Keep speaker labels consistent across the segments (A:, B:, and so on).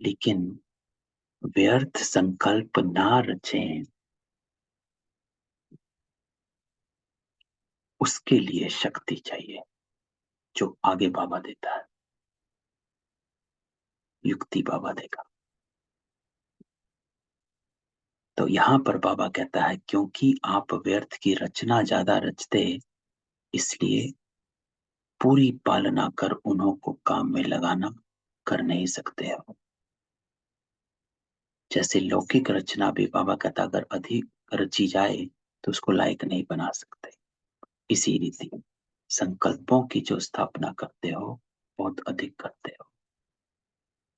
A: लेकिन व्यर्थ संकल्प ना रचें, उसके लिए शक्ति चाहिए जो आगे बाबा देता है, युक्ति बाबा देगा। तो यहां पर बाबा कहता है क्योंकि आप व्यर्थ की रचना ज्यादा रचते, इसलिए पूरी पालना कर उन्हों को काम में लगाना कर नहीं सकते हो। जैसे लौकिक रचना भी बाबा कहता अगर अधिक रची जाए तो उसको लायक नहीं बना सकते। इसी रीति संकल्पों की जो स्थापना करते हो बहुत अधिक करते हो।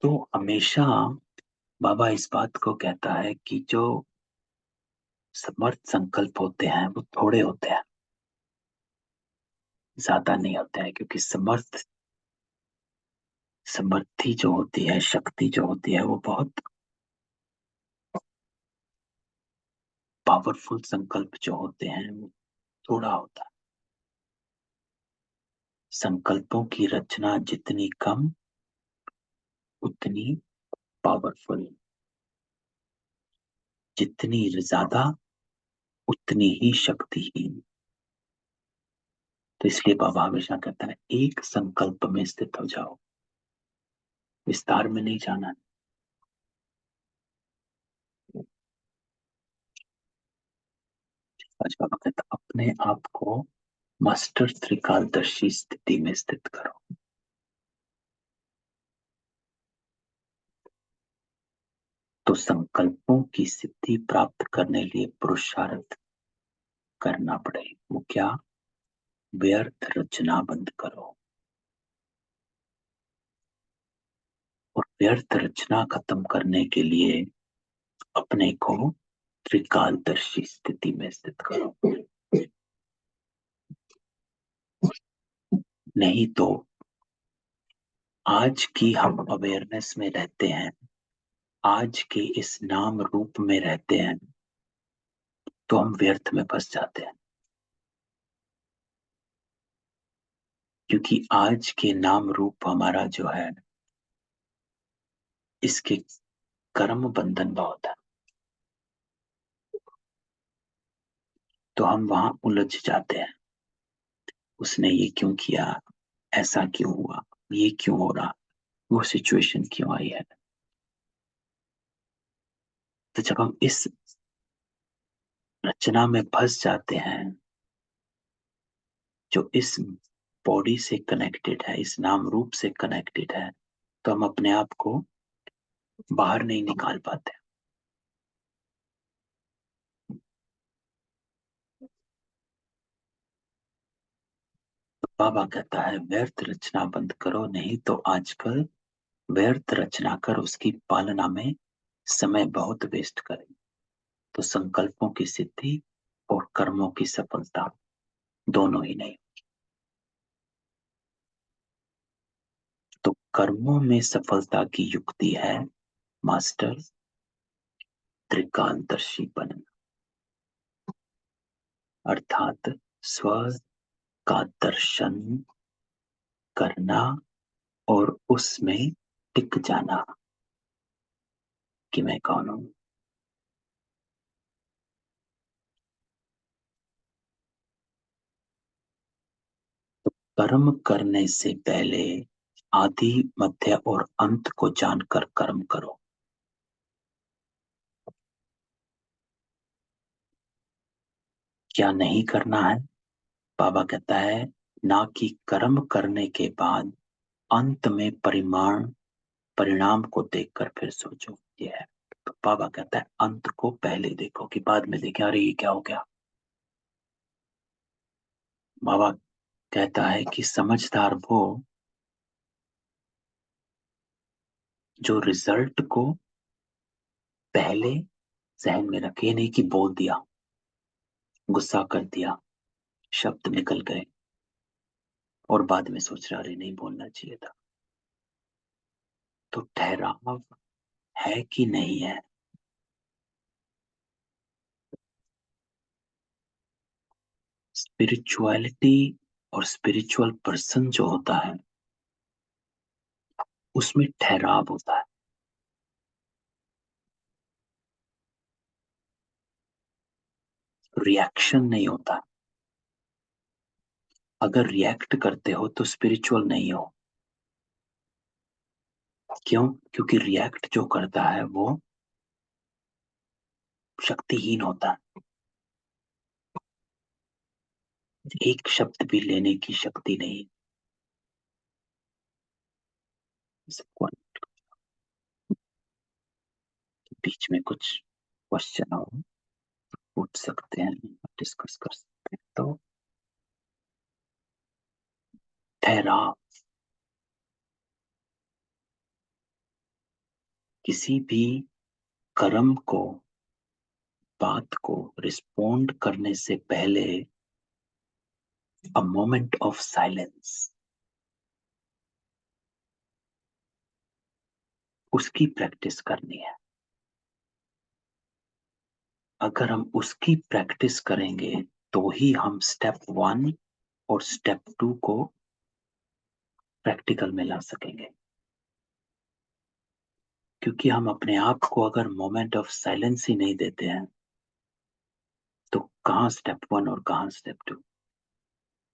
A: तो हमेशा बाबा इस बात को कहता है कि जो समर्थ संकल्प होते हैं वो थोड़े होते हैं, ज्यादा नहीं होते हैं, क्योंकि समर्थी जो होती है, शक्ति जो होती है, वो बहुत पावरफुल संकल्प जो होते हैं वो थोड़ा होता है। संकल्पों की रचना जितनी कम उतनी पावरफुल, जितनी ज्यादा उतनी ही शक्तिहीन। तो इसलिए बाबा हमेशा कहता है एक संकल्प में स्थित हो जाओ, विस्तार में नहीं जाना। आज बाबा कहता अपने आप को मास्टर त्रिकालदर्शी स्थिति में स्थित करो। तो संकल्पों की सिद्धि प्राप्त करने लिए पुरुषार्थ करना पड़े। वो क्या? व्यर्थ रचना बंद करो, और व्यर्थ रचना खत्म करने के लिए अपने को त्रिकालदर्शी स्थिति में स्थित करो। नहीं तो आज की हम अवेयरनेस में रहते हैं, आज के इस नाम रूप में रहते हैं, तो हम व्यर्थ में फंस जाते हैं। क्योंकि आज के नाम रूप हमारा जो है, इसके कर्म बंधन बहुत है, तो हम वहां उलझ जाते हैं। उसने ये क्यों किया, ऐसा क्यों हुआ, ये क्यों हो रहा, वो सिचुएशन क्यों आई है। तो जब हम इस रचना में फंस जाते हैं जो इस बॉडी से कनेक्टेड है, इस नाम रूप से कनेक्टेड है, तो हम अपने आप को बाहर नहीं निकाल पाते। तो बाबा कहता है व्यर्थ रचना बंद करो, नहीं तो आजकल व्यर्थ रचना कर उसकी पालना में समय बहुत वेस्ट करें, तो संकल्पों की सिद्धि और कर्मों की सफलता दोनों ही नहीं। तो कर्मों में सफलता की युक्ति है मास्टर त्रिकालदर्शी बनना, अर्थात स्व का दर्शन करना और उसमें टिक जाना कि मैं कौन हूं। कर्म करने से पहले आदि मध्य और अंत को जानकर कर्म करो। क्या नहीं करना है? बाबा कहता है ना कि कर्म करने के बाद अंत में परिणाम को देखकर फिर सोचो। ये है। तो बाबा कहता है अंत को पहले देखो कि बाद में देखे अरे ये क्या हो गया। बाबा कहता है कि समझदार वो जो रिजल्ट को पहले जहन में रखे, नहीं कि बोल दिया, गुस्सा कर दिया, शब्द निकल गए और बाद में सोच रहा अरे नहीं बोलना चाहिए था। तो ठहराव है कि नहीं है। स्पिरिचुअलिटी और स्पिरिचुअल पर्सन जो होता है उसमें ठहराव होता है। रिएक्शन नहीं होता। अगर रिएक्ट करते हो तो स्पिरिचुअल नहीं हो। क्यों? क्योंकि रिएक्ट जो करता है वो शक्तिहीन होता है। एक शब्द भी लेने की शक्ति नहीं। सबको बीच में कुछ क्वेश्चन हो पूछ सकते हैं, डिस्कस कर सकते हैं। तो ठहराव, किसी भी कर्म को, बात को रिस्पोंड करने से पहले अ मोमेंट ऑफ साइलेंस, उसकी प्रैक्टिस करनी है। अगर हम उसकी प्रैक्टिस करेंगे तो ही हम स्टेप 1 और स्टेप 2 को प्रैक्टिकल में ला सकेंगे। क्योंकि हम अपने आप को अगर मोमेंट ऑफ साइलेंस ही नहीं देते हैं तो कहाँ स्टेप 1 और कहाँ स्टेप 2।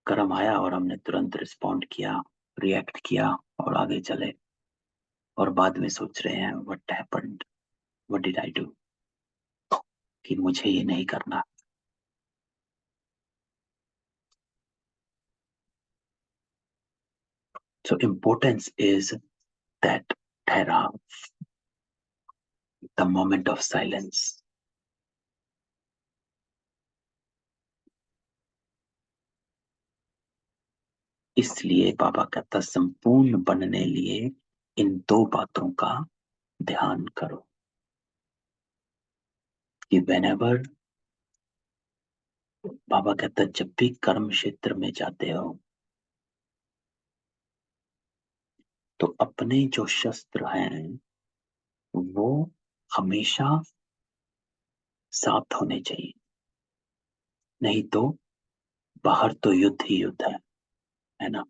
A: कर्म आया और हमने तुरंत रिस्पॉन्ड किया, रिएक्ट किया और आगे चले, और बाद में सोच रहे हैं what happened, what did I do, कि मुझे ये नहीं करना। So importance is that ठहराव, the moment of silence. इसलिए बाबा कहता संपूर्ण बनने लिए इन दो बातों का ध्यान करो कि whenever, बाबा कहता जब भी कर्म क्षेत्र में जाते हो तो अपने जो शस्त्र हैं वो हमेशा साथ होने चाहिए। नहीं तो बाहर तो युद्ध ही युद्ध है ना।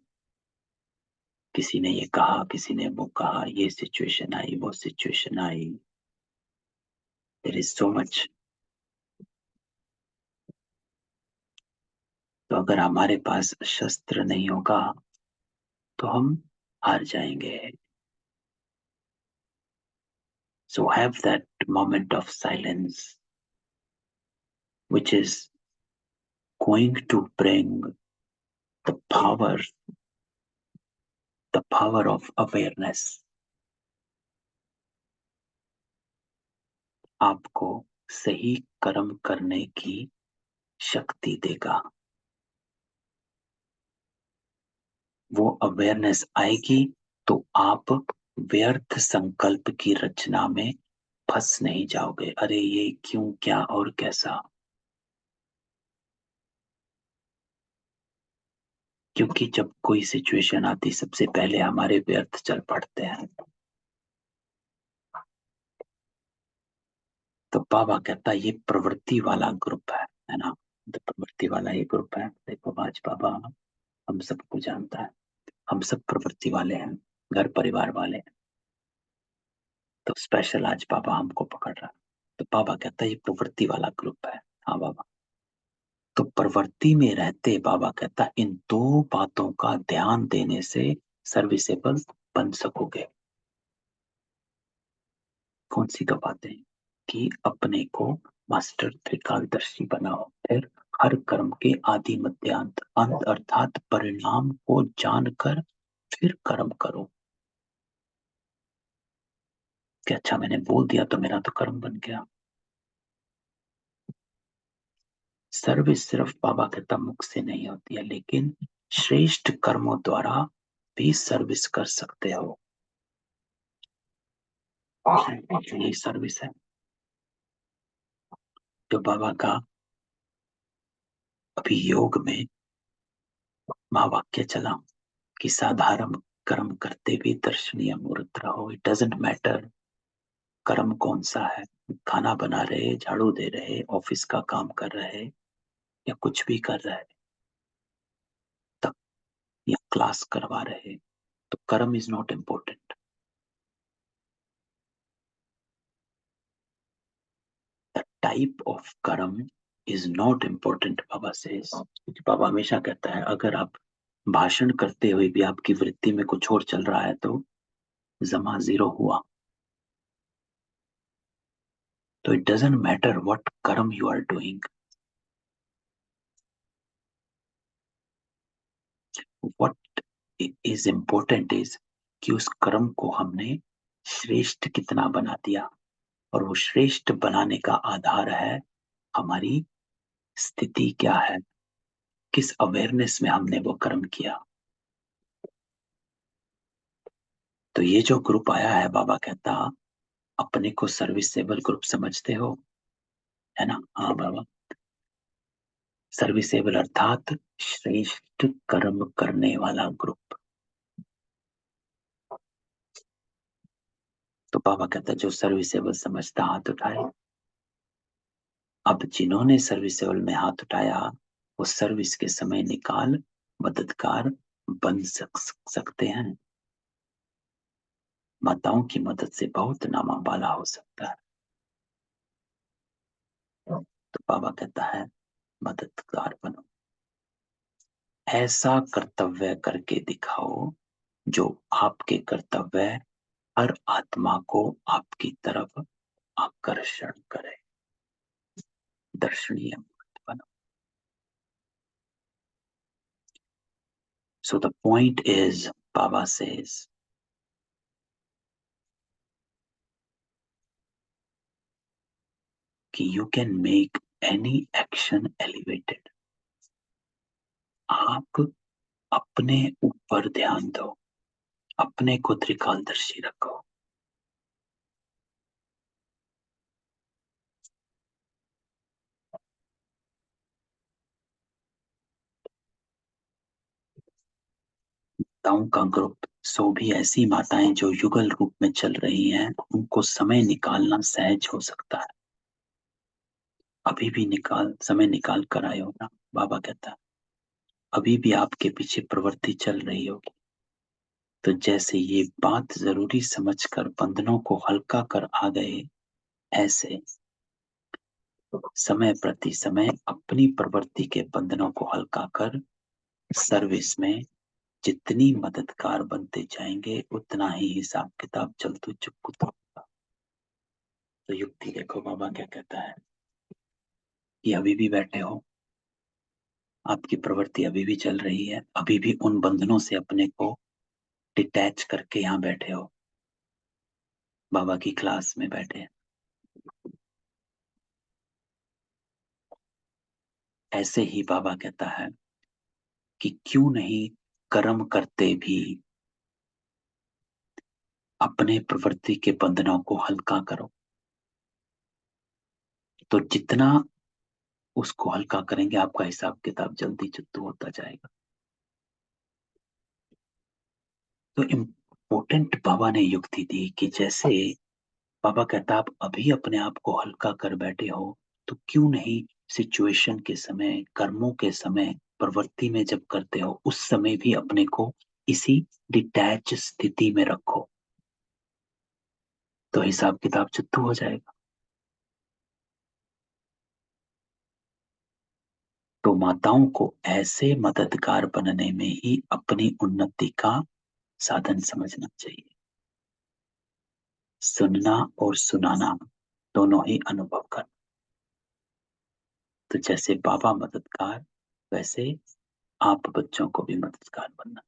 A: किसी ने ये कहा, किसी ने वो कहा, ये सिचुएशन आई, वो सिचुएशन आई, देयर इज सो मच। तो अगर हमारे पास शस्त्र नहीं होगा तो हम हार जाएंगे। So have that moment of silence which is going to bring the power of awareness, आपको सही कर्म करने की शक्ति देगा। वो अवेयरनेस आएगी तो आप व्यर्थ संकल्प की रचना में फंस नहीं जाओगे। अरे ये क्यों, क्या और कैसा। क्योंकि जब कोई सिचुएशन आती सबसे पहले हमारे व्यर्थ चल पड़ते हैं। तो बाबा कहता ये प्रवृत्ति वाला ग्रुप है ना। तो प्रवृत्ति वाला ये ग्रुप है। देखो आज बाबा हम सबको जानता है, हम सब प्रवृत्ति वाले हैं, घर परिवार वाले हैं। तो स्पेशल आज बाबा हमको पकड़ रहा है। तो बाबा कहता है ये प्रवृत्ति वाला ग्रुप है। हाँ बाबा। तो प्रवृत्ति में रहते बाबा कहता इन दो बातों का ध्यान देने से सर्विसेबल बन सकोगे। कौन सी दो बातें? कि अपने को मास्टर त्रिकालदर्शी बनाओ, फिर हर कर्म के आदि मध्यांत अंत अर्थात परिणाम को जानकर फिर कर्म करो। कि अच्छा मैंने बोल दिया तो मेरा तो कर्म बन गया। सर्विस सिर्फ बाबा कहता मुख से नहीं होती है, लेकिन श्रेष्ठ कर्मों द्वारा भी सर्विस कर सकते हो। यही सर्विस है जो बाबा का अभी योग में महावाक्य चला कि साधारण कर्म करते भी दर्शनीय मूर्त रहो। इट डजेंट मैटर कर्म कौन सा है, खाना बना रहे, झाड़ू दे रहे, ऑफिस का काम कर रहे या कुछ भी कर रहे, तब या क्लास करवा रहे, तो कर्म is not important. The type of कर्म इज नॉट इम्पोर्टेंट, बाबा से। क्योंकि बाबा हमेशा कहता है अगर आप भाषण करते हुए भी आपकी वृत्ति में कुछ और चल रहा है तो जमा जीरो हुआ। तो इट डजंट मैटर व्हाट कर्म you are doing, what is important is कि उस कर्म को हमने श्रेष्ठ कितना बना दिया। और वो श्रेष्ठ बनाने का आधार है हमारी स्थिति क्या है, किस अवेयरनेस में हमने वो कर्म किया। तो ये जो ग्रुप आया है, बाबा कहता अपने को सर्विसेबल ग्रुप समझते हो, है ना? हाँ बाबा, सर्विसेबल अर्थात श्रेष्ठ कर्म करने वाला ग्रुप। तो बाबा कहता जो सर्विसेबल समझता हाथ उठाए। अब जिन्होंने सर्विसेबल में हाथ उठाया वो सर्विस के समय निकाल मददगार बन सकते हैं। माताओं की मदद से बहुत नामा बाला हो सकता है। तो बाबा कहता है मददगार बनो, ऐसा कर्तव्य करके दिखाओ जो आपके कर्तव्य हर आत्मा को आपकी तरफ आकर्षण करे, दर्शनीय बनो। So the point is, Baba says, कि you can make any action elevated। आप अपने ऊपर ध्यान दो, अपने को त्रिकालदर्शी रखो। माताओं का ग्रुप, सो भी ऐसी माताएं जो युगल रूप में चल रही हैं, उनको समय निकालना सहज हो सकता है। अभी भी समय निकाल कर आए हो ना, बाबा कहता है अभी भी आपके पीछे प्रवृत्ति चल रही होगी। तो जैसे ये बात जरूरी समझकर बंधनों को हल्का कर आ गए, ऐसे समय प्रति समय अपनी प्रवृत्ति के बंधनों को हल्का कर सर्विस में जितनी मददगार बनते जाएंगे उतना ही हिसाब किताब चलतू चुपकू होगा। तो युक्ति देखो बाबा क्या कहता है कि अभी भी बैठे हो, आपकी प्रवृत्ति अभी भी चल रही है, अभी भी उन बंधनों से अपने को डिटैच करके यहाँ बैठे हो, बाबा की क्लास में बैठे हैं। ऐसे ही बाबा कहता है कि क्यों नहीं कर्म करते भी अपने प्रवृत्ति के बंधनों को हल्का करो। तो जितना उसको हल्का करेंगे आपका हिसाब किताब जल्दी चुत्तू होता जाएगा। तो इम्पोर्टेंट बाबा ने युक्ति दी कि जैसे बाबा कहता आप अभी अपने आप को हल्का कर बैठे हो, तो क्यों नहीं सिचुएशन के समय, कर्मों के समय, प्रवृत्ति में जब करते हो उस समय भी अपने को इसी डिटैच स्थिति में रखो, तो हिसाब किताब चुत्तू हो जाएगा। तो माताओं को ऐसे मददगार बनने में ही अपनी उन्नति का साधन समझना चाहिए। सुनना और सुनाना दोनों ही अनुभव करना। तो जैसे बाबा मददगार, वैसे आप बच्चों को भी मददगार बनना,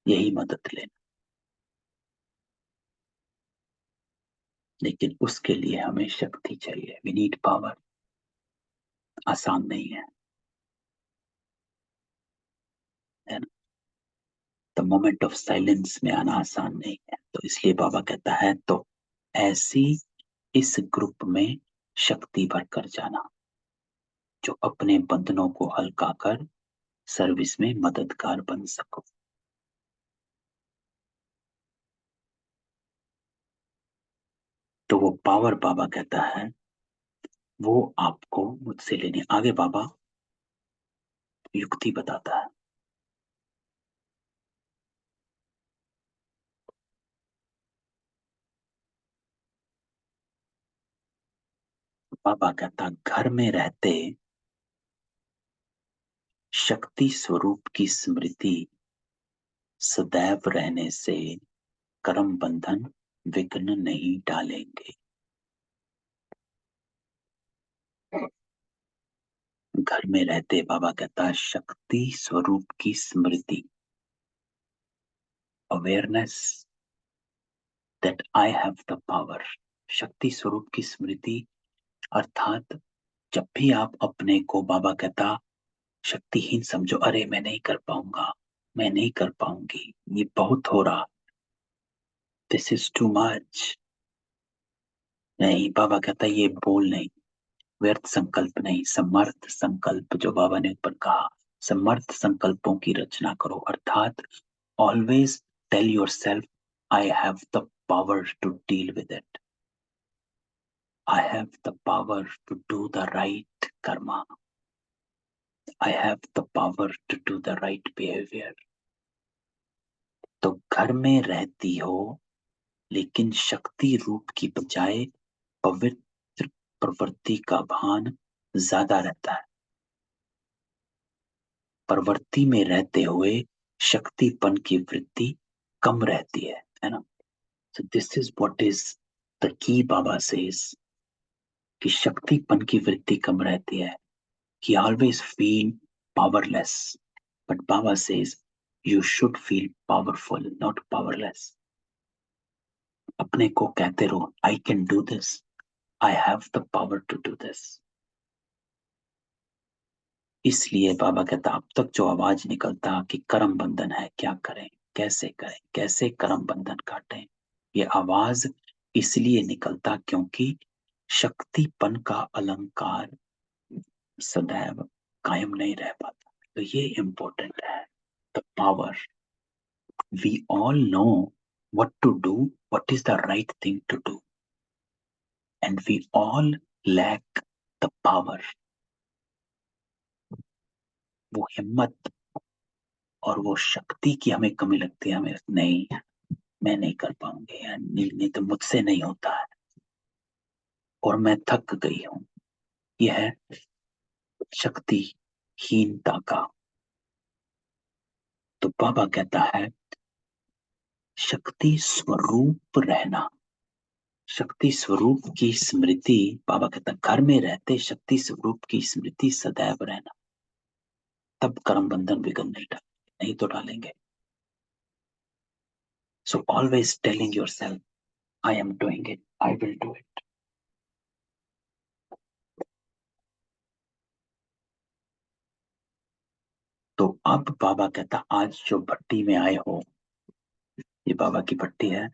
A: यही मदद लेना। लेकिन उसके लिए हमें शक्ति चाहिए, वी नीड पावर। आसान नहीं है ना? द मोमेंट ऑफ साइलेंस में आना आसान नहीं है। तो इसलिए बाबा कहता है तो ऐसी इस ग्रुप में शक्ति भरकर जाना जो अपने बंधनों को हल्का कर सर्विस में मददगार बन सको। तो वो पावर बाबा कहता है वो आपको मुझसे लेने। आगे बाबा युक्ति बताता है। बाबा कहता घर में रहते शक्ति स्वरूप की स्मृति सदैव रहने से कर्म बंधन विघ्न नहीं डालेंगे। घर में रहते बाबा कहता शक्ति स्वरूप की स्मृति, awareness that I have the power. शक्ति स्वरूप की स्मृति अर्थात जब भी आप अपने को बाबा कहता शक्तिहीन समझो, अरे मैं नहीं कर पाऊंगा, मैं नहीं कर पाऊंगी, ये बहुत हो रहा, दिस इज टू मच, नहीं बाबा कहता ये बोल नहीं, व्यर्थ संकल्प नहीं, समर्थ संकल्प जो बाबा ने ऊपर कहा, समर्थ संकल्पों की रचना करो। अर्थात always tell yourself I have the power to deal with it, I have the power to do the right karma, I have the power to do the right behaviour. तो घर में रहती हो लेकिन शक्ति रूप की बजाय पवित्र प्रवृत्ति का भान ज्यादा रहता है। प्रवृत्ति में रहते हुए शक्तिपन की वृत्ति कम रहती है ना। So this is what is the key. Baba says कि शक्तिपन की वृत्ति कम रहती है, कि ऑलवेज फील पावरलेस, बट बाबा says you should feel powerful not powerless. अपने को कहते रहो I can do this, I have the power to do this. इसलिए बाबा कहता अब तक जो आवाज निकलता कि कर्म बंधन है, क्या करें, कैसे करें, कैसे कर्म बंधन काटें, ये आवाज इसलिए निकलता क्योंकि शक्तिपन का अलंकार सदैव कायम नहीं रह पाता। तो ये इंपॉर्टेंट है। The power, we all know what to do, what is the right thing to do, and we all lack the power, वो हिम्मत और वो शक्ति की हमें कमी लगती है। हमें नहीं, मैं नहीं कर पाऊंगी यार, नहीं, नहीं तो मुझसे नहीं होता है और मैं थक गई हूं। यह है शक्तिहीनता का। तो बाबा कहता है शक्ति स्वरूप रहना, शक्ति स्वरूप की स्मृति। बाबा कहता घर में रहते शक्ति स्वरूप की स्मृति सदैव रहना, तब कर्म बंधन विघ्न नहीं डालेंगे, नहीं तो डालेंगे। So always telling your self I am doing it, I will do it. तो अब बाबा कहता आज जो भट्टी में आए हो, ये बाबा की भट्टी है,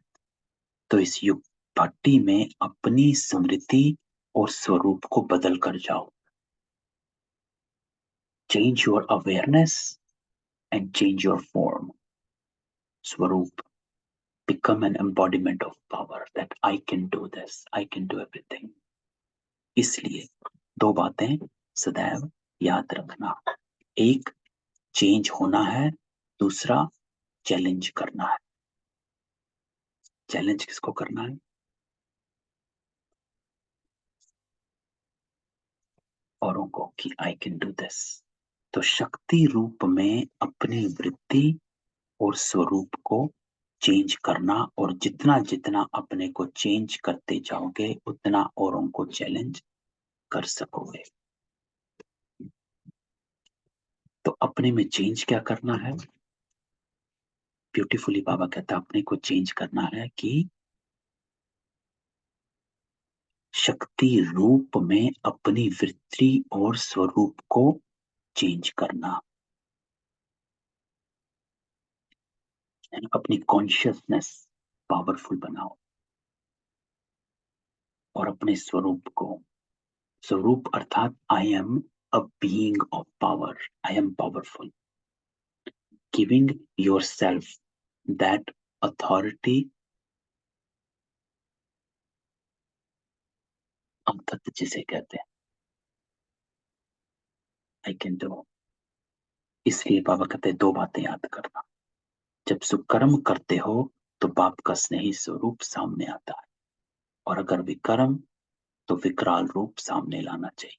A: तो इस युग भट्टी में अपनी स्मृति और स्वरूप को बदल कर जाओ। Change your awareness and change your form. स्वरूप, become an embodiment of power that I can do this, I can do everything। इसलिए दो बातें सदैव याद रखना, एक चेंज होना है, दूसरा चैलेंज करना है। चैलेंज किसको करना है? औरों को, कि आई कैन डू दिस। तो शक्ति रूप में अपनी वृत्ति और स्वरूप को चेंज करना, और जितना जितना अपने को चेंज करते जाओगे उतना औरों को चैलेंज कर सकोगे। तो अपने में चेंज क्या करना है? ब्यूटीफुली बाबा कहता अपने को चेंज करना है कि शक्ति रूप में अपनी वृत्ति और स्वरूप को चेंज करना, अपनी कॉन्शियसनेस पावरफुल बनाओ और अपने स्वरूप को, स्वरूप अर्थात I am a being of power, I am powerful, giving your self that authority, अमतत्व जिसे कहते हैं, आई कैन डू। इसलिए बाबा कहते हैं दो बातें याद करना, जब सुकर्म करते हो तो बाप का स्नेही स्वरूप सामने आता है, और अगर विकर्म तो विकराल रूप सामने लाना चाहिए।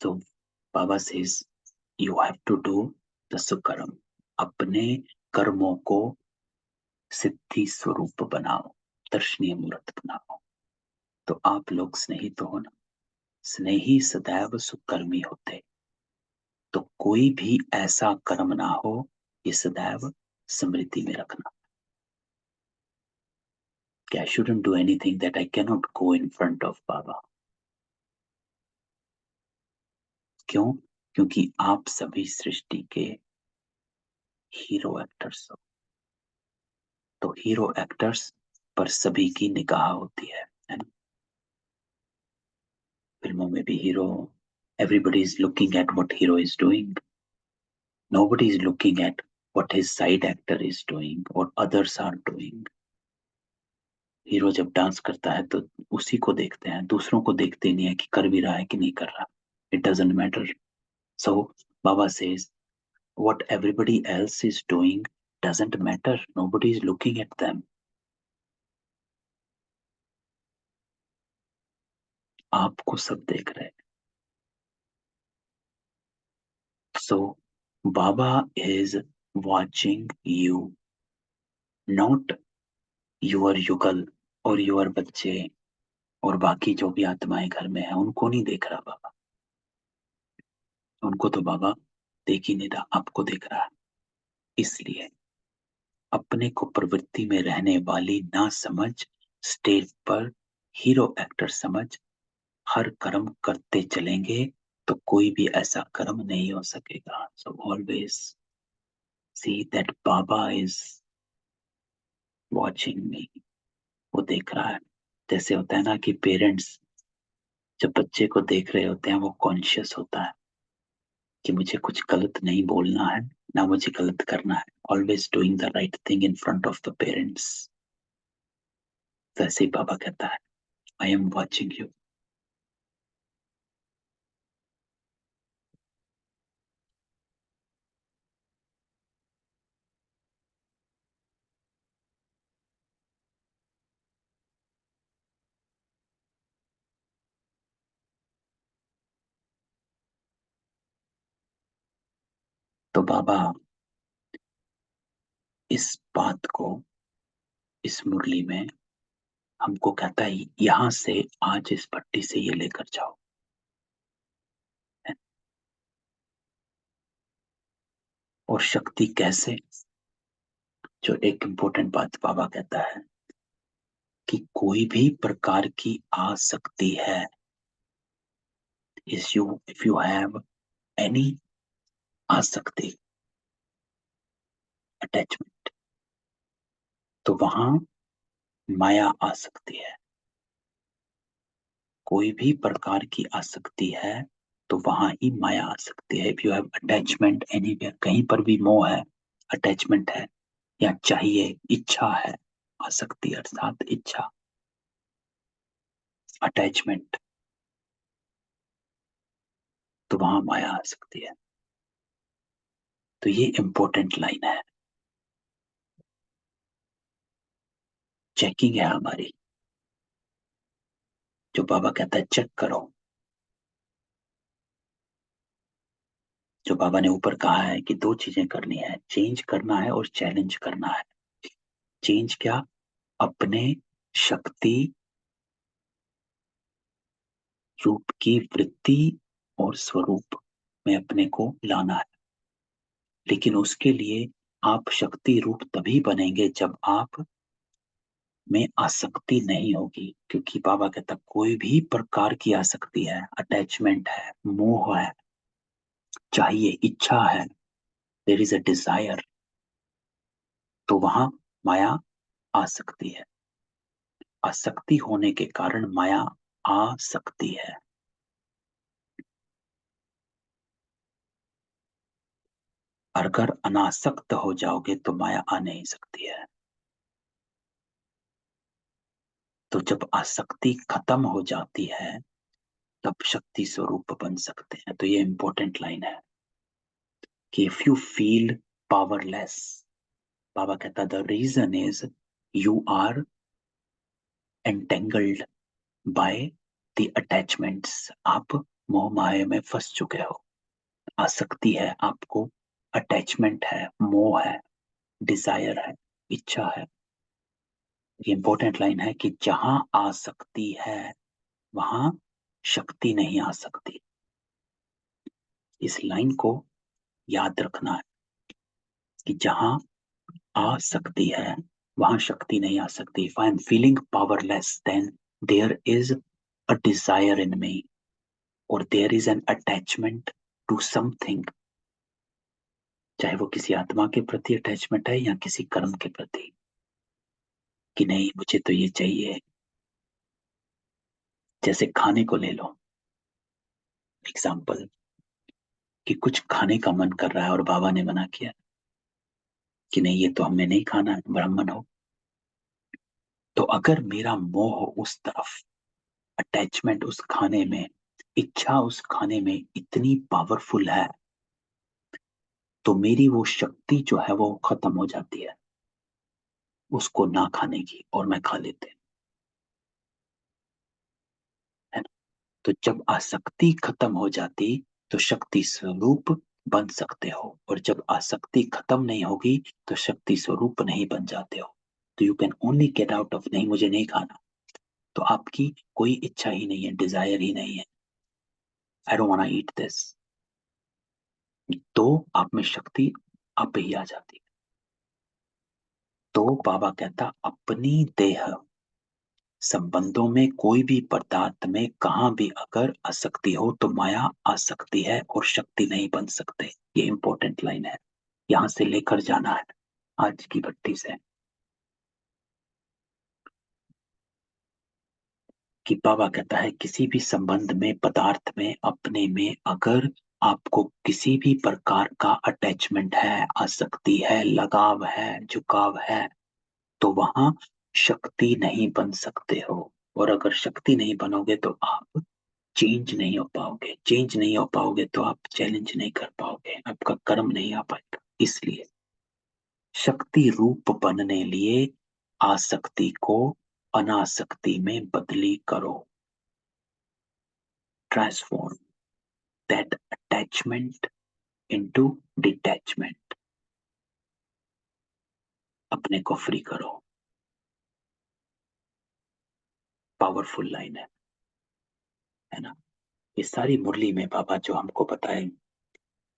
A: तो Baba says you have to do the सुकर्म, अपने कर्मों को सिद्धि स्वरूप बनाओ, दर्शनीय मूर्त बनाओ। तो आप लोग स्नेही तो हो ना, स्नेही सदैव सुकर्मी होते। तो कोई भी ऐसा कर्म ना हो ये सदैव स्मृति में रखना कि I shouldn't do anything that I can not go in front of Baba. क्यों? क्योंकि आप सभी सृष्टि के हीरो एक्टर्स हो। तो हीरो एक्टर्स पर सभी की निगाह होती है ना? फिल्मों में भी hero, everybody is looking at what hero is doing. Nobody is looking at what his side actor is doing or others are doing. Hero जब डांस करता है तो उसी को देखते हैं, दूसरों को देखते नहीं है कि कर भी रहा है कि नहीं कर रहा। It doesn't matter. So Baba says what everybody else is doing doesn't matter. Nobody is looking at them. आपको सब देख रहे हैं। So Baba is watching you, not your युगल और your बच्चे और बाकी जो भी आत्माएं घर में हैं उनको नहीं देख रहा बाबा। उनको तो बाबा देख ही नहीं रहा, आपको देख रहा है। इसलिए अपने को प्रवृत्ति में रहने वाली ना समझ, स्टेज पर हीरो एक्टर समझ हर कर्म करते चलेंगे तो कोई भी ऐसा कर्म नहीं हो सकेगा। So always see that Baba is watching मी, वो देख रहा है। जैसे होता है ना कि पेरेंट्स जब बच्चे को देख रहे होते हैं वो कॉन्शियस होता है कि मुझे कुछ गलत नहीं बोलना है, ना मुझे गलत करना है। Always doing the right thing in front of the parents. वैसे ही बाबा कहता है आई एम वॉचिंग यू। तो बाबा इस बात को, इस मुरली में हमको कहता है यहां से आज इस भट्टी से ये लेकर जाओ। और शक्ति कैसे? जो एक इंपॉर्टेंट बात बाबा कहता है कि कोई भी प्रकार की आसक्ति है, इस you if you have any आसक्ति, अटैचमेंट, तो वहां माया आ सकती है। कोई भी प्रकार की आसक्ति है तो वहां ही माया आ सकती है। If you have attachment anywhere, कहीं पर भी मोह है, अटैचमेंट है या चाहिए, इच्छा है, आसक्ति अर्थात इच्छा, अटैचमेंट, तो वहां माया आ सकती है। तो ये इंपॉर्टेंट लाइन है, चेकिंग है हमारी। जो बाबा कहता है चेक करो, जो बाबा ने ऊपर कहा है कि दो चीजें करनी है, चेंज करना है और चैलेंज करना है। चेंज क्या? अपने शक्ति रूप की वृत्ति और स्वरूप में अपने को लाना है। लेकिन उसके लिए आप शक्ति रूप तभी बनेंगे जब आप में आसक्ति नहीं होगी। क्योंकि बाबा कहता कोई भी प्रकार की आसक्ति है, अटैचमेंट है, मोह है, चाहिए, इच्छा है, देयर इज अ डिजायर, तो वहां माया आ सकती है। आसक्ति होने के कारण माया आ सकती है। अगर अनासक्त हो जाओगे तो माया आ नहीं सकती है। तो जब आसक्ति खत्म हो जाती है तब शक्ति स्वरूप बन सकते हैं। तो ये इंपॉर्टेंट लाइन है कि इफ यू फील पावरलेस, बाबा कहता the reason is you are entangled by the attachments, आप मोह माया में फंस चुके हो। आसक्ति है आपको, अटैचमेंट है, मोह है, डिजायर है, इच्छा है। ये इंपॉर्टेंट लाइन है कि जहां आसक्ति है वहां शक्ति नहीं आ सकती। इस लाइन को याद रखना है कि जहां आसक्ति है वहां शक्ति नहीं आ सकती। If I am feeling powerless then there is a desire in me, और there is an attachment to something, चाहे वो किसी आत्मा के प्रति अटैचमेंट है या किसी कर्म के प्रति, कि नहीं मुझे तो ये चाहिए। जैसे खाने को ले लो एग्जाम्पल, कि कुछ खाने का मन कर रहा है और बाबा ने मना किया कि नहीं ये तो हमें नहीं खाना है, ब्राह्मण हो। तो अगर मेरा मोह उस तरफ, अटैचमेंट उस खाने में, इच्छा उस खाने में इतनी पावरफुल है, तो मेरी वो शक्ति जो है वो खत्म हो जाती है उसको ना खाने की, और मैं खा लेते हैं, है ना। तो जब आसक्ति खत्म हो जाती तो शक्ति स्वरूप बन सकते हो, और जब आसक्ति खत्म नहीं होगी तो शक्ति स्वरूप नहीं बन जाते हो। तो you can only get out of नहीं मुझे नहीं खाना, तो आपकी कोई इच्छा ही नहीं है, डिजायर ही नहीं है, I don't want to eat this, तो आप में शक्ति आप ही आ जाती है। तो बाबा कहता अपनी देह संबंधों में कोई भी पदार्थ में कहां भी अगर आसक्ति हो तो माया आ सकती है और शक्ति नहीं बन सकते। ये इंपॉर्टेंट लाइन है, यहां से लेकर जाना है आज की भट्टी से, कि बाबा कहता है किसी भी संबंध में, पदार्थ में, अपने में अगर आपको किसी भी प्रकार का अटैचमेंट है, आसक्ति है, लगाव है, झुकाव है, तो वहां शक्ति नहीं बन सकते हो। और अगर शक्ति नहीं बनोगे तो आप चेंज नहीं हो पाओगे, चेंज नहीं हो पाओगे तो आप चैलेंज नहीं कर पाओगे, आपका कर्म नहीं आ पाएगा। इसलिए शक्ति रूप बनने लिए आसक्ति को अनासक्ति में बदली करो। Transform that attachment into detachment, अपने को फ्री करो। पावरफुल लाइन है ना। ये सारी मुरली में बाबा जो हमको बताए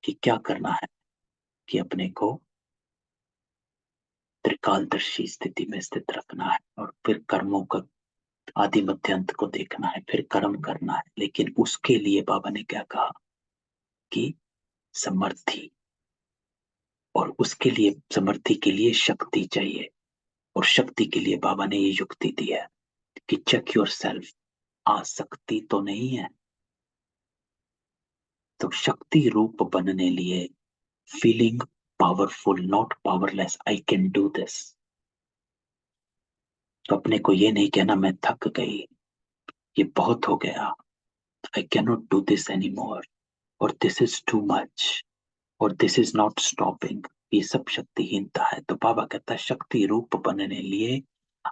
A: कि क्या करना है, कि अपने को त्रिकालदर्शी स्थिति में स्थित रखना है, और फिर कर्मों का आदि मध्य अंत को देखना है, फिर कर्म करना है। लेकिन उसके लिए बाबा ने क्या कहा कि समर्थी, और उसके लिए समर्थी के लिए शक्ति चाहिए, और शक्ति के लिए बाबा ने ये युक्ति दी है कि चेक योर सेल्फ, आसक्ति तो नहीं है। तो शक्ति रूप बनने लिए feeling powerful not powerless, I can do this. तो अपने को ये नहीं कहना मैं थक गई, ये बहुत हो गया, आई can not do this any more, और दिस इज टू मच, और दिस इज नॉट स्टॉपिंग। ये सब शक्तिहीनता है। तो बाबा कहता है शक्ति रूप बनने लिए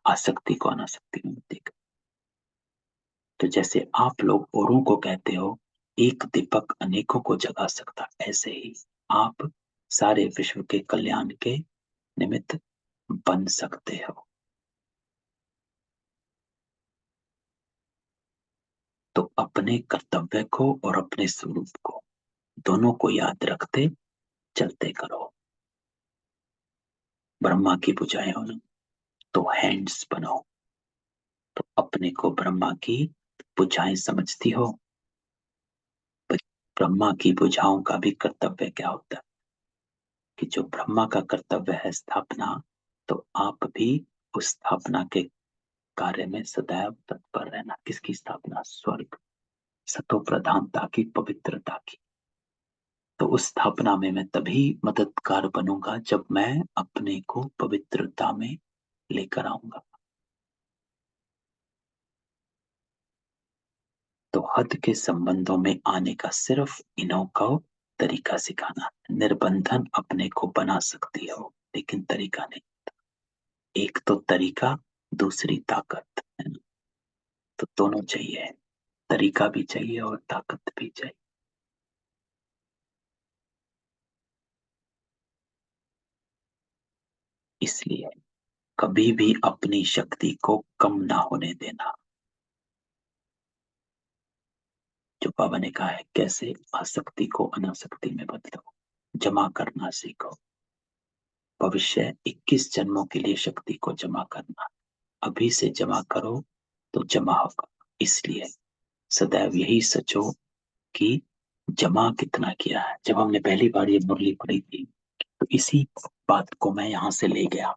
A: आसक्ति को अनासक्ति में देख। तो जैसे आप लोग औरों को कहते हो एक दीपक अनेकों को जगा सकता, ऐसे ही आप सारे विश्व के कल्याण के निमित्त बन सकते हो। तो अपने कर्तव्य को और अपने स्वरूप को दोनों को याद रखते चलते करो। ब्रह्मा की बुझाए हो ना, तो हैंड्स बनो। तो अपने को ब्रह्मा की बुझाएं समझती हो। ब्रह्मा की बुझाओं का भी कर्तव्य क्या होता है, कि जो ब्रह्मा का कर्तव्य है स्थापना, तो आप भी उस स्थापना के कार्य में सदैव तत्पर रहना। किसकी स्थापना? स्वर्ग, सतो प्रधानता की, पवित्रता की। तो उस स्थापना में मैं तभी मददगार बनूंगा जब मैं अपने को पवित्रता में लेकर आऊंगा। तो हद के संबंधों में आने का सिर्फ इन्हों का तरीका सिखाना। निर्बंधन अपने को बना सकती हो, लेकिन तरीका नहीं। एक तो तरीका दूसरी ताकत, है ना। तो दोनों चाहिए, तरीका भी चाहिए और ताकत भी चाहिए। इसलिए कभी भी अपनी शक्ति को कम ना होने देना। जो बाबा ने कहा है, कैसे आसक्ति को अनासक्ति में बदलो, जमा करना सीखो। भविष्य 21 जन्मों के लिए शक्ति को जमा करना, अभी से जमा करो तो जमा होगा। इसलिए सदैव यही सोचो कि जमा कितना किया है। जब हमने पहली बार ये मुरली पढ़ी थी, तो इसी बात को मैं यहां से ले गया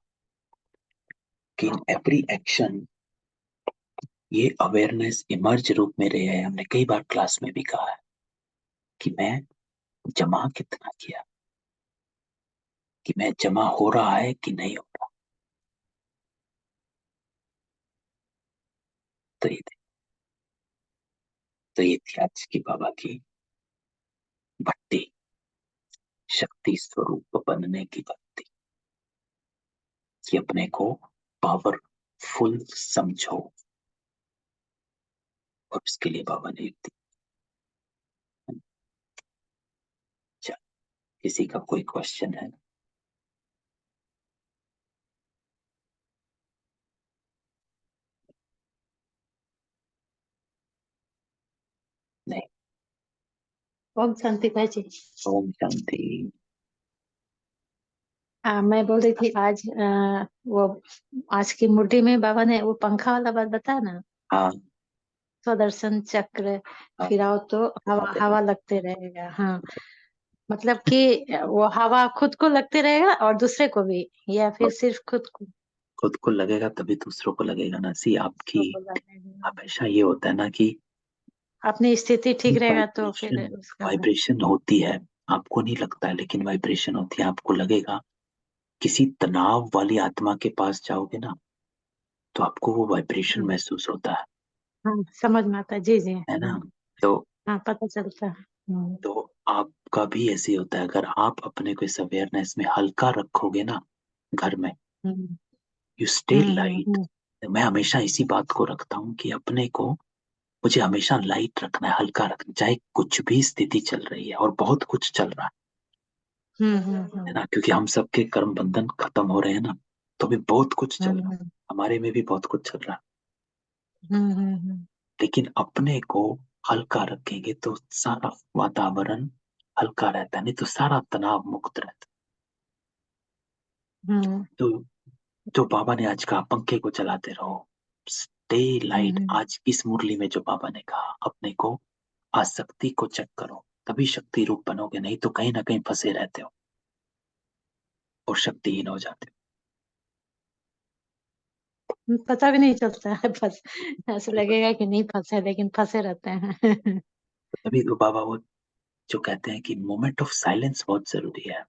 A: कि इन एवरी एक्शन ये अवेयरनेस इमर्ज रूप में रहे है। हमने कई बार क्लास में भी कहा है कि मैं जमा कितना किया, कि मैं जमा हो रहा है कि नहीं हो रहा। तो ये थी, तो ये थी आज की बाबा की भक्ति, शक्ति स्वरूप बनने की भक्ति, कि अपने को पावरफुल समझो। और उसके लिए बाबा ने एक दी। अच्छा, किसी का कोई क्वेश्चन है? नहीं।
B: ओम शांति भाई जी।
A: ओम शांति।
B: मैं बोल रही थी आज वो आज की मुरली में बाबा ने वो पंखा वाला बात बताया ना,
A: हाँ
B: स्वदर्शन चक्र
A: हाँ,
B: फिराओ तो
A: वहाँ
B: हवा
A: पे
B: हवा लगते रहेगा। हाँ, मतलब कि वो हवा खुद को लगते रहेगा और दूसरे को भी, या फिर
A: और
B: सिर्फ खुद को?
A: खुद को लगेगा तभी दूसरों को लगेगा ना। सी आपकी
B: दूसरों को लगेगा।
A: हमेशा ये होता है ना कि
B: अपनी स्थिति ठीक रहेगा तो फिर
A: वाइब्रेशन,
B: उसका
A: वाइब्रेशन होती है। आपको नहीं लगता है, लेकिन वाइब्रेशन होती है। आपको लगेगा, किसी तनाव वाली आत्मा के पास जाओगे ना, तो आपको वो वाइब्रेशन
B: हाँ,
A: महसूस होता
B: हाँ, समझ में आता है। जी जी।
A: है ना। तो
B: हाँ, पता चलता है।
A: तो आपका भी ऐसे ही होता है। अगर आप अपने को इस अवेयरनेस में हल्का रखोगे ना, घर में,
B: हम्म,
A: यू स्टे
B: हम्म,
A: लाइट। मैं हमेशा इसी बात को रखता हूँ कि अपने को, मुझे हमेशा लाइट रखना है, हल्का रखना, चाहे कुछ भी स्थिति चल रही है। और बहुत कुछ चल रहा है ना, क्योंकि हम सबके कर्म बंधन खत्म हो रहे हैं ना। तो भी बहुत कुछ चल रहा है,
B: हम्म,
A: हमारे में भी बहुत कुछ चल रहा है।
B: हम्म,
A: लेकिन अपने को हल्का रखेंगे तो सारा वातावरण हल्का रहता है, नहीं तो सारा तनाव मुक्त रहता
B: हम्म,
A: है। तो जो बाबा ने आज कहा, पंखे को चलाते रहो, स्टे लाइट।
B: हम्म,
A: आज इस मुरली में जो बाबा ने कहा, अपने को आसक्ति को चेक करो, तभी शक्ति रूप बनोगे। नहीं तो कहीं ना कहीं फंसे रहते हो और शक्तिहीन हो जाते
B: पता भी नहीं चलता है, फंस ऐसे
A: हो।
B: लगेगा कि नहीं फंसे, लेकिन फंसे रहते हैं।
A: तभी तो बाबा वो जो कहते हैं कि मोमेंट ऑफ साइलेंस बहुत जरूरी है।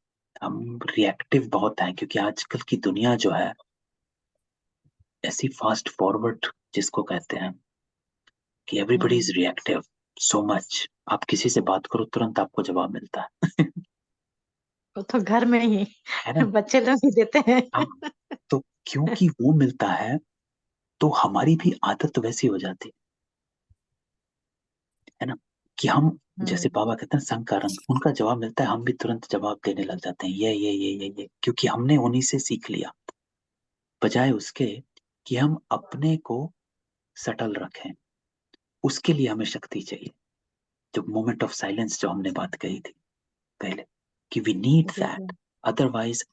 A: हम रिएक्टिव बहुत हैं, क्योंकि आजकल की दुनिया जो है ऐसी फास्ट फॉरवर्ड जिसको कहते हैं, कि everybody is
B: hmm,
A: reactive so much. आप किसी से बात करो, तुरंत आपको जवाब मिलता है।
B: वो तो घर में ही
A: है ना।
B: बच्चे लोग ही देते हैं।
A: हाँ, तो क्योंकि वो मिलता है, तो हमारी भी आदत वैसी हो जाती है ना, कि हम, जैसे
B: हम्म,
A: बाबा कहते हैं संग का रंग, उनका जवाब मिलता है, हम भी तुरंत जवाब देने लग जाते हैं, ये, क्योंकि हमने उन्हीं से सीख लिया। बजाय उसके कि हम अपने को सटल रखें, उसके लिए हमें शक्ति चाहिए। जो मोमेंट ऑफ साइलेंस जो हमने बात कही थी पहले, कि we need
B: G G.
A: That. Otherwise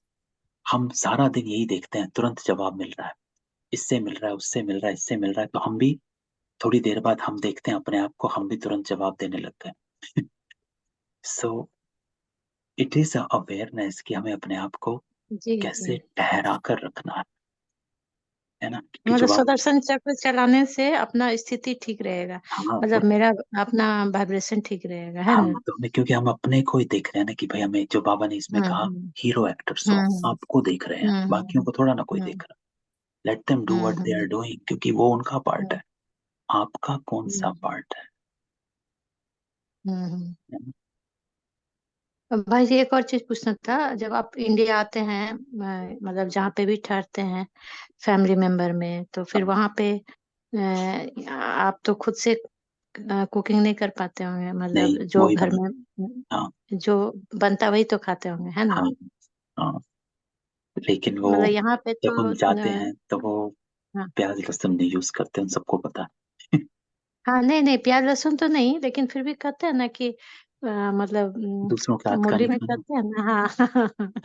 A: हम सारा दिन यही देखते हैं, तुरंत जवाब मिल रहा है, इससे मिल रहा है, उससे मिल रहा है, इससे मिल रहा है, तो हम भी थोड़ी देर बाद हम देखते हैं अपने आप को, हम भी तुरंत जवाब देने लग गए। सो इट इज अवेयरनेस कि हमें अपने आप को
B: जी जी।
A: कैसे ठहरा कर रखना है ना। कि
B: मतलब
A: जब आप,
B: सुदर्शन चक्र चलाने से अपना स्थिति ठीक रहेगा,
A: हाँ
B: मतलब मेरा अपना वाइब्रेशन ठीक रहेगा, है
A: हाँ,
B: ना?
A: तो हमें, क्योंकि हम अपने को ही देख रहे हैं ना, कि भाई हमें, जो बाबा ने इसमें कहा,
B: हम्म,
A: हीरो एक्टर्स हो,
B: हम्म,
A: आपको देख रहे हैं, बाकियों
B: हम्म,
A: को थोड़ा ना कोई
B: हम्म,
A: देख रहा। Let them do what they are
B: hmm,
A: doing, क्योंकि वो उनका पार्ट
B: हम्म,
A: है। आपका कौन सा
B: हम्म,
A: पार्ट है?
B: हम्म,
A: है ना?
B: भाई जी एक और चीज पूछना था, जब आप इंडिया आते हैं मतलब जहाँ पे भी ठहरते हैं फैमिली मेंबर में, तो फिर
A: हाँ,
B: वहाँ पे आप तो खुद से कुकिंग नहीं कर पाते होंगे,
A: नहीं
B: मतलब जो
A: वही
B: घर
A: बना।
B: में
A: हाँ
B: जो बनता वही तो खाते होंगे, है ना?
A: हाँ हाँ। लेकिन वो
B: मतलब यहाँ पे
A: जब
B: तो
A: हम जाते हैं तो वो
B: हाँ
A: प्याज लहसुन नहीं यूज करते, उन सबको पता है।
B: हाँ, नहीं नहीं, प्याज लहसुन तो नहीं, लेकिन फिर भी कहते हैं ना कि मतलब
A: दूसरों के हाथ का
B: मुरली
A: नहीं
B: में
A: खाना।
B: कहते हैं ना,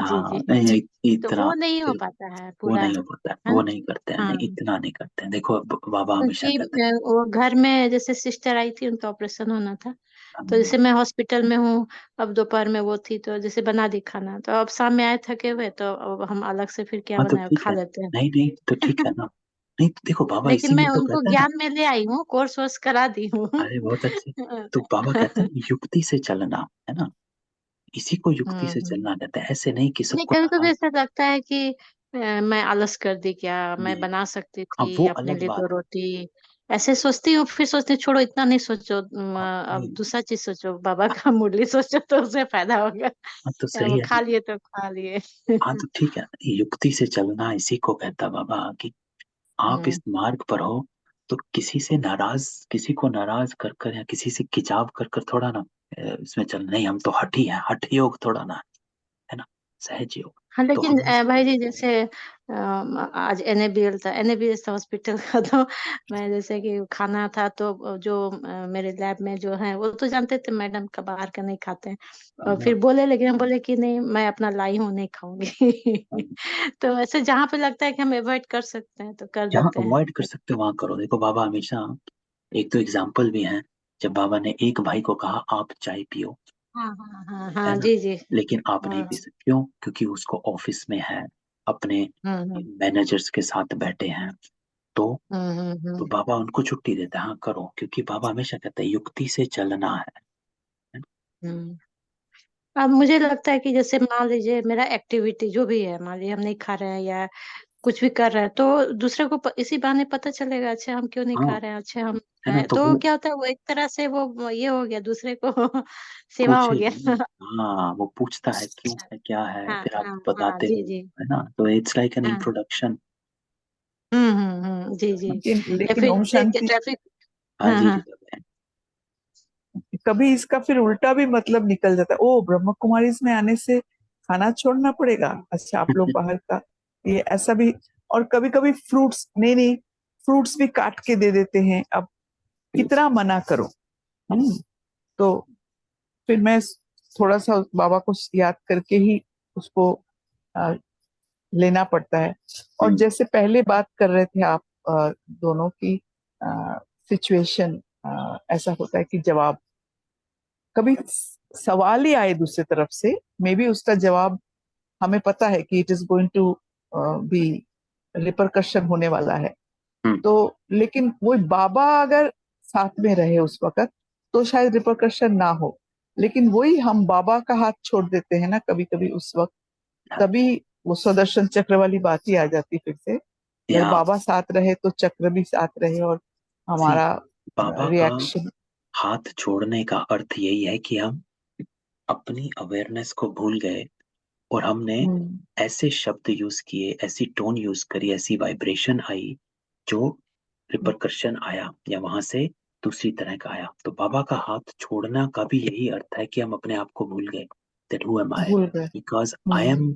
B: हाँ जी
A: हाँ
B: जी।
A: नहीं,
B: तो
A: इतना
B: वो नहीं हो
A: फिर
B: पाता है
A: वो
B: पूरा,
A: नहीं हो पाता है,
B: है
A: वो
B: ना?
A: नहीं करते हैं, नहीं
B: हाँ,
A: इतना नहीं करते हैं। देखो अब बाबा हमेशा
B: क्योंकि
A: कहते
B: वो घर में जैसे सिस्टर आई थी, उनका ऑपरेशन होना था, तो
A: हैं।
B: जैसे मैं हॉस्पिटल में हूँ, अब दोपहर में वो थी, तो जैसे बना दी खाना, तो अब शाम में आए थके हुए, तो अब हम अलग से फिर क्या
A: हाँ तो
B: बनाए,
A: ठीक
B: खा
A: है,
B: लेते हैं।
A: नहीं नहीं तो ठीक है ना। नहीं तो देखो बाबा
B: लेकिन मैं
A: इसीलिए तो
B: उनको
A: कहता है ना।
B: ज्ञान में ले आई हूँ, कोर्स वोर्स करा दी हूँ।
A: अरे बहुत अच्छे। तो बाबा कहता है युक्ति से चलना, है ना। इसी को युक्ति से
B: हम्म।
A: चलना कहता है, ऐसे नहीं कि
B: नहीं,
A: सबको
B: कभी कभी
A: नाराज।
B: ऐसा लगता है कि मैं आलस कर दी क्या, मैं
A: नहीं,
B: बना सकती
A: हाँ वो
B: थी अपने
A: अलग
B: लिए दो
A: बात
B: रोटी, ऐसे सोचती हूँ, फिर सोचती हूँ छोड़ो, इतना नहीं सोचो,
A: है।
B: अब
A: नहीं,
B: दूसरा चीज सोचो, बाबा का मुरली सोचो तो उससे फायदा होगा।
A: हाँ तो सही
B: वो
A: है
B: खा
A: ना।
B: लिए तो खा लिए।
A: हाँ तो ठीक है, युक्ति से चलना इसी को कहता बाबा कि आप इस
B: हम्म
A: मार्ग पर हो, तो किसी से नाराज, किसी को नाराज कर कर या किसी से खिंचाव कर कर थोड़ा ना इसमें चल, नहीं हम तो हठी हैं, हठ योग थोड़ा ना, है ना, सहज योग।
B: हाँ,
A: तो
B: लेकिन
A: हम
B: भाई जी जैसे आज एनएबीएल था, एनएबीएल था हॉस्पिटल का, तो मैं जैसे कि खाना था, तो जो मेरे लैब में जो है वो तो जानते थे मैडम का बाहर का नहीं खाते हैं, और फिर बोले, लेकिन हम बोले कि नहीं, मैं अपना लाई हूँ, नहीं खाऊंगी। तो ऐसे जहाँ पे लगता है कि हम अवॉइड कर सकते हैं तो कर
A: जहाँ
B: देते हैं।
A: अवॉइड कर सकते हो वहां करो। देखो बाबा हमेशा, एक तो एग्जाम्पल भी है, जब बाबा ने एक भाई को कहा आप चाय पियो,
B: हाँ हाँ हाँ
A: है
B: हाँ,
A: ना,
B: जी जी।
A: लेकिन आप नहीं
B: हाँ,
A: पी सकते, क्यों? क्योंकि उसको ऑफिस में है, अपने
B: हम्म।
A: मैनेजर्स के साथ बैठे हैं। तो तो
B: हम्म।
A: बाबा उनको छुट्टी देते हैं, हाँ करो, क्योंकि बाबा हमेशा कहते हैं युक्ति से चलना है।
B: हम्म। अब मुझे लगता है कि जैसे मान लीजिए मेरा एक्टिविटी जो भी है, मान लीजिए हम नहीं खा रहे हैं या कुछ भी कर रहे हैं, तो दूसरे को इसी बहाने पता चलेगा, अच्छा हम क्यों नहीं
A: हाँ,
B: खा रहे हैं, अच्छा हम
A: है ना,
B: हैं,
A: तो
B: तो
A: वो
B: क्या होता है, वो एक तरह से वो ये हो गया दूसरे को सेवा हो
A: पूछेगा
B: गया।
A: ना। हाँ वो पूछता है क्यों है, क्या है,
B: हाँ
A: फिर आप
B: हाँ हाँ,
A: बताते
B: जी
A: हो,
B: जी।
A: है ना, तो इट्स लाइक एन
B: हाँ,
A: इंट्रोडक्शन।
B: जी जी।
C: लेकिन
B: या
C: लेकिन
B: फिर
C: ओम
B: जैसे
C: शांति,
B: ट्रैफिक।
A: हाँ
B: हाँ
A: जी जी
B: हाँ
A: बताएं।
C: कभी इसका फिर उल्टा भी मतलब निकल जाता है, ओ ब्रह्म कुमारी में आने से खाना छोड़ना पड़ेगा, अच्छा आप लोग बाहर का, ये ऐसा भी। और कभी कभी फ्रूट्स, नहीं नहीं, फ्रूट्स भी काट के दे देते हैं, अब कितना मना करो। तो फिर मैं थोड़ा सा बाबा को याद करके ही उसको आ, लेना पड़ता है। और
A: हम्म,
C: जैसे पहले बात कर रहे थे आप, दोनों की सिचुएशन, ऐसा होता है कि जवाब कभी सवाल ही आए दूसरी तरफ से, मे बी उसका जवाब हमें पता है कि it is going to be repercussion होने वाला है।
A: हम्म,
C: तो लेकिन वो बाबा अगर साथ में रहे उस वक्त, तो शायद रिपरकशन ना हो। लेकिन वही हम बाबा का हाथ छोड़ देते हैं ना कभी कभी उस वक्त, तभी वो सुदर्शन चक्र वाली बात ही आ जाती फिर से। अगर
A: या
C: बाबा साथ रहे तो चक्र भी साथ रहे, और
A: सी
C: हमारा
A: बाबा का
C: रिएक्शन।
A: हाथ छोड़ने का अर्थ यही है कि हम अपनी अवेयरनेस को भूल गए, और हमने
C: हम्म
A: ऐसे शब्द यूज किए, ऐसी टोन यूज करी, ऐसी वाइब्रेशन आई, जो रिपरकशन आया या वहां से दूसरी तरह का आया। तो बाबा का हाथ छोड़ना का भी यही अर्थ है कि हम अपने आप को भूल गए, दैट हु एम आई,
C: भूल गए।
A: Because I
C: hmm
A: M.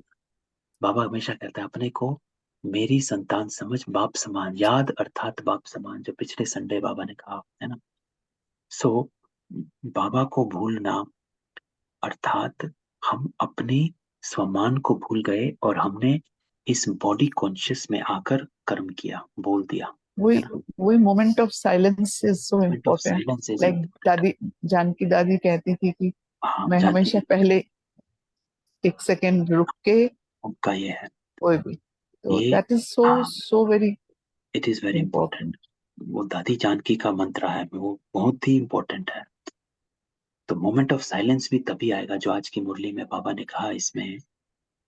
A: बाबा हमेशा कहता है अपने को मेरी संतान समझ, बाप समान याद, अर्थात बाप समान, जो पिछले संडे बाबा ने कहा, है ना। सो बाबा को भूलना अर्थात हम अपने स्वमान को भूल गए, और हमने इस बॉडी कॉन्शियस में आकर कर्म किया, बोल दिया, है
C: वही
A: ना।
C: वही moment of silence is so
A: moment of
C: important.
A: Silence is
C: like
A: important.
C: दादी, जानकी दादी कहती थी कि
A: हाँ
C: मैं
A: जानकी
C: हमेशा
A: जी,
C: पहले एक सेकेंड रुक के
A: उनका ये है,
C: कोई भी, तो
A: ये
C: दैट इज सो
A: हाँ,
C: so very
A: it is very
C: important.
A: Important. वो दादी जानकी का मंत्र है, वो बहुत ही इम्पोर्टेंट है। तो मोमेंट ऑफ साइलेंस भी तभी आएगा, जो आज की मुरली में बाबा ने कहा इसमें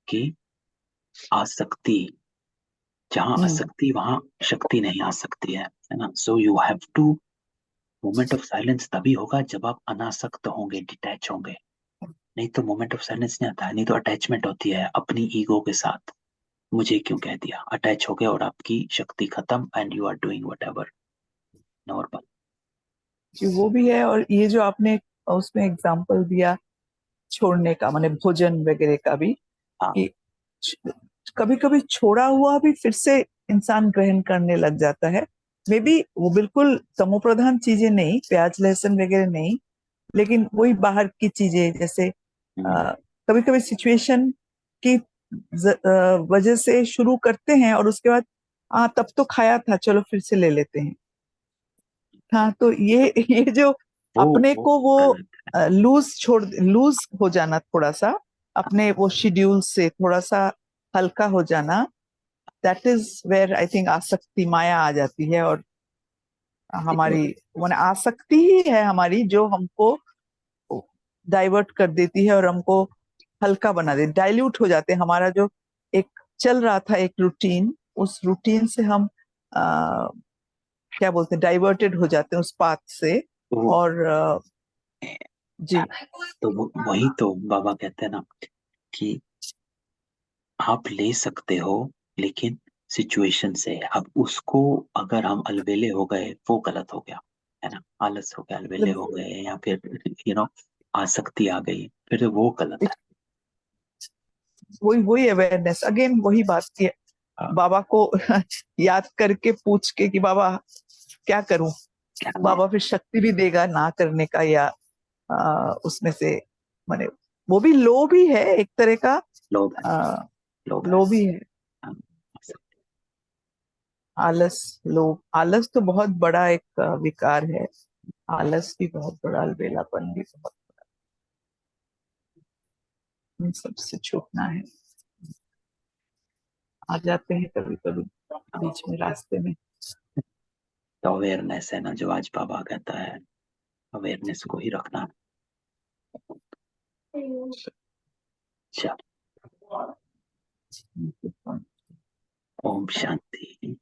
A: कि आसक्ति, जहाँ
C: हम्म
A: आसक्ति वहां शक्ति नहीं आ सकती है ना। So you have to, moment of silence तभी होगा जब आप अनासक्त होंगे, डिटैच होंगे, नहीं तो मोमेंट ऑफ साइलेंस नहीं आता है, नहीं तो अटैचमेंट होती है अपनी ईगो के साथ। मुझे क्यों कह दिया, अटैच हो गए और आपकी शक्ति खत्म and you are doing whatever normal.
C: कि वो भी है। और ये जो आपने उसमें एग्जाम्पल दिया छोड़ने का, माने भोजन वगैरह का भी,
A: हाँ
C: कि कभी कभी छोड़ा हुआ भी फिर से इंसान ग्रहण करने लग जाता है। मे बी वो बिल्कुल तमोप्रधान चीजें नहीं, प्याज लहसुन वगैरह नहीं, लेकिन वही बाहर की चीजें, जैसे कभी कभी सिचुएशन की वजह से शुरू करते हैं और उसके बाद हाँ तब तो खाया था, चलो फिर से ले लेते हैं। हाँ, तो ये जो अपने को वो
A: गलत है।
C: लूज हो जाना, थोड़ा सा अपने वो शेड्यूल से थोड़ा सा हल्का हो जाना, that is where I think आसक्ति, माया आ जाती है। और हमारी माने आसक्ति ही है हमारी जो हमको डाइवर्ट कर देती है और हमको हल्का बना देती, डाइल्यूट हो जाते हैं। हमारा जो एक चल रहा था एक रूटीन, उस रूटीन से हम क्या बोलते हैं, डाइवर्टेड हो जाते हैं उस पाथ से।
A: तो
C: और जी
A: तो वही तो बाबा कहते हैं ना कि आप ले सकते हो लेकिन सिचुएशन से। अब उसको अगर हम अलबेले हो गए वो गलत हो गया, है ना, आलस हो गया, अलबेले हो गए, या फिर आसक्ति आ गई, फिर वो गलत है।
C: वही वही अवेयरनेस, अगेन वही बात की
A: हाँ,
C: बाबा को याद करके पूछ के कि बाबा क्या करूं,
A: क्या
C: बाबा फिर शक्ति भी देगा ना करने का, या उसमें से माने वो भी लोभ ही है एक तरह का,
A: लोभ है,
C: आ,
A: लोभ है।
C: लोभ ही है।
A: हाँ,
C: आलस, लोभ, आलस तो बहुत बड़ा एक विकार है। आलस भी बहुत बड़ा, अलबेलापन भी बहुत, इन सब से छूटना है। आ जाते हैं कभी कभी बीच में रास्ते में।
A: तो अवेयरनेस है ना जो आज बाबा कहता है, अवेयरनेस को ही रखना। चल, ओम शांति।